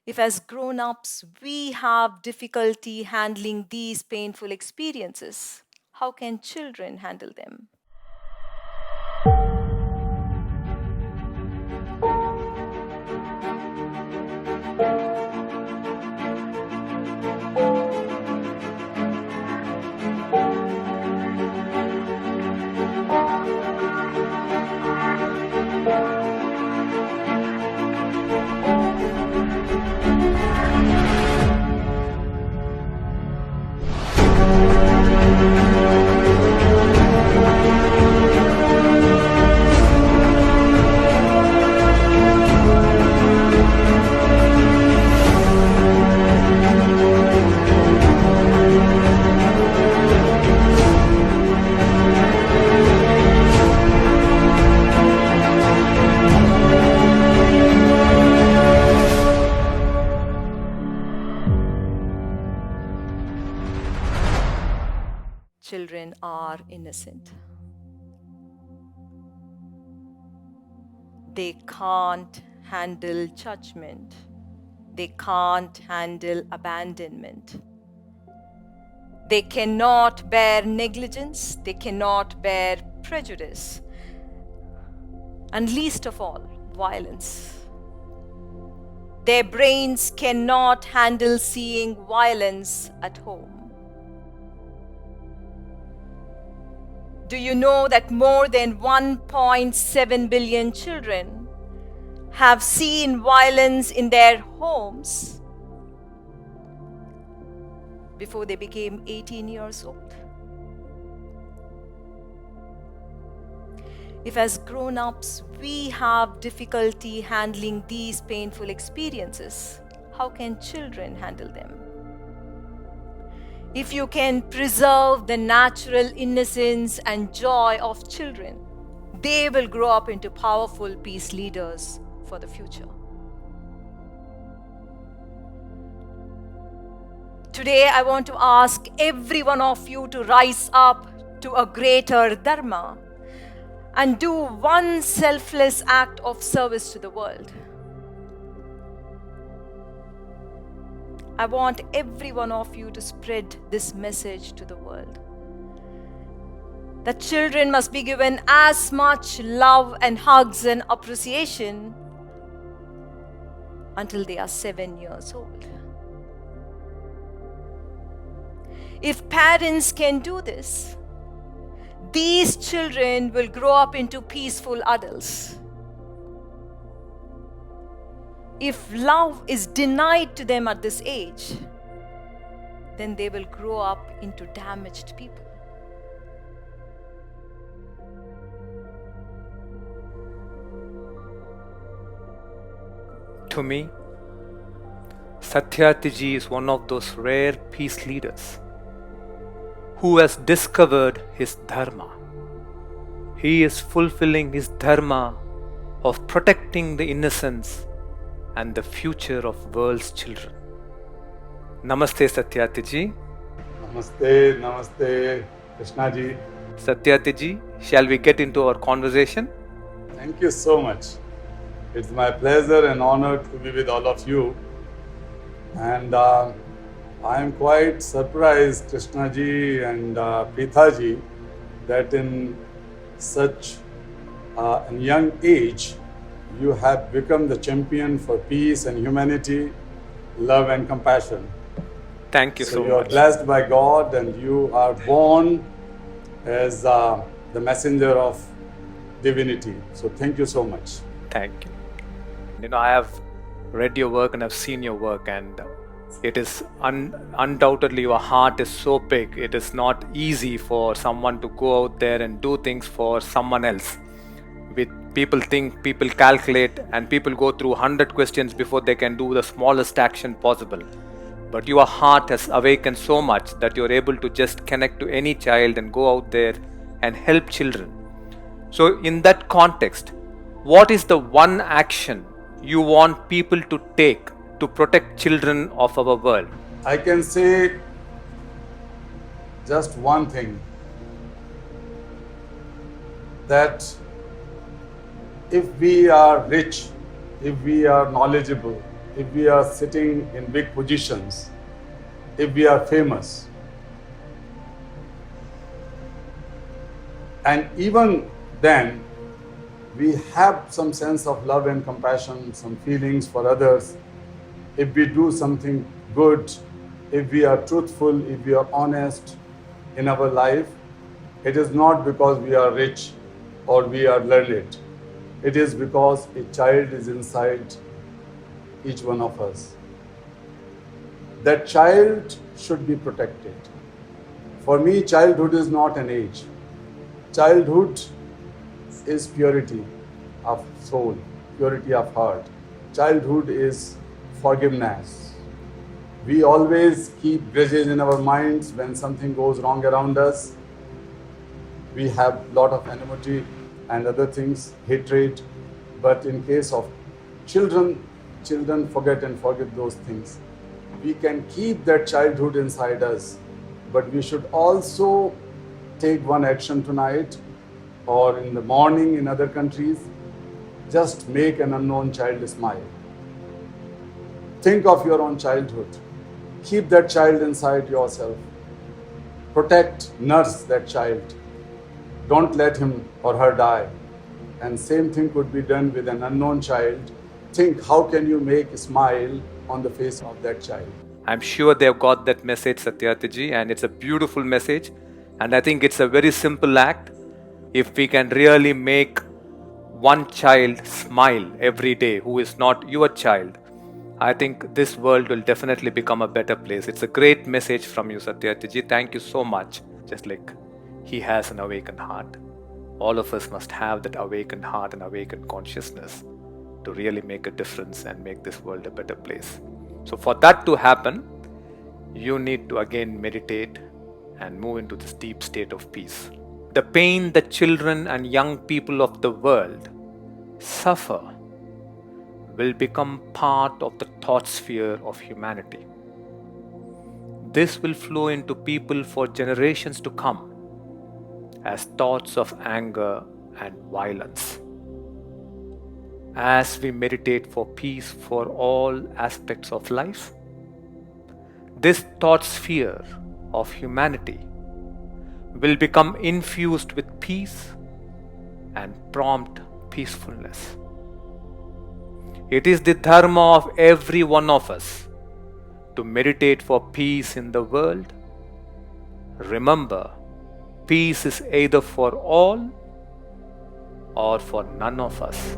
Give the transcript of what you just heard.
If as grown-ups we have difficulty handling these painful experiences, how can children handle them? Children are innocent. They can't handle judgment. They can't handle abandonment. They cannot bear negligence. They cannot bear prejudice. And least of all, violence. Their brains cannot handle seeing violence at home. Do you know that more than 1.7 billion children have seen violence in their homes before they became 18 years old? If as grown-ups we have difficulty handling these painful experiences, how can children handle them? If you can preserve the natural innocence and joy of children, they will grow up into powerful peace leaders for the future. Today, I want to ask every one of you to rise up to a greater dharma and do one selfless act of service to the world. I want every one of you to spread this message to the world. That children must be given as much love and hugs and appreciation until they are 7 years old. If parents can do this, these children will grow up into peaceful adults. If love is denied to them at this age, then they will grow up into damaged people. To me, Satyarthi ji is one of those rare peace leaders who has discovered his dharma. He is fulfilling his dharma of protecting the innocence and the future of world's children. Namaste, Satyarthi ji. Namaste, namaste, Krishnaji. Satyarthi ji, shall we get into our conversation? Thank you so much. It's my pleasure and honor to be with all of you. And I am quite surprised, Krishnaji and Preethaji, that in such a young age, you have become the champion for peace and humanity, love and compassion. Thank you so you are much. blessed by God and you are born as the messenger of divinity. So thank you so much. Thank you. I have read your work and I've seen your work, and it is undoubtedly your heart is so big. It is not easy for someone to go out there and do things for someone else. People think, people calculate, and people go through 100 questions before they can do the smallest action possible. But your heart has awakened so much that you're able to just connect to any child and go out there and help children. So in that context, what is the one action you want people to take to protect children of our world? I can say just one thing, that if we are rich, if we are knowledgeable, if we are sitting in big positions, if we are famous, and even then we have some sense of love and compassion, some feelings for others, if we do something good, if we are truthful, if we are honest in our life, it is not because we are rich or we are learned. It is because a child is inside each one of us. That child should be protected. For me, childhood is not an age. Childhood is purity of soul, purity of heart. Childhood is forgiveness. We always keep grudges in our minds when something goes wrong around us. We have a lot of enmity and other things, hatred. But in case of children forget and forgive those things. We can keep that childhood inside us, but we should also take one action tonight or in the morning in other countries. Just make an unknown child smile. Think of your own childhood. Keep that child inside yourself. Protect, nurse that child. Don't let him or her die. And same thing could be done with an unknown child. Think, how can you make a smile on the face of that child? I'm sure they've got that message, Satyarthi ji, and it's a beautiful message. And I think it's a very simple act. If we can really make one child smile every day who is not your child, I think this world will definitely become a better place. It's a great message from you, Satyarthi ji. Thank you so much. Just like he has an awakened heart, all of us must have that awakened heart and awakened consciousness to really make a difference and make this world a better place. So for that to happen, you need to again meditate and move into this deep state of peace. The pain that children and young people of the world suffer will become part of the thought sphere of humanity. This will flow into people for generations to come as thoughts of anger and violence. As we meditate for peace for all aspects of life, this thought sphere of humanity will become infused with peace and prompt peacefulness. It is the dharma of every one of us to meditate for peace in the world. Remember, peace is either for all or for none of us.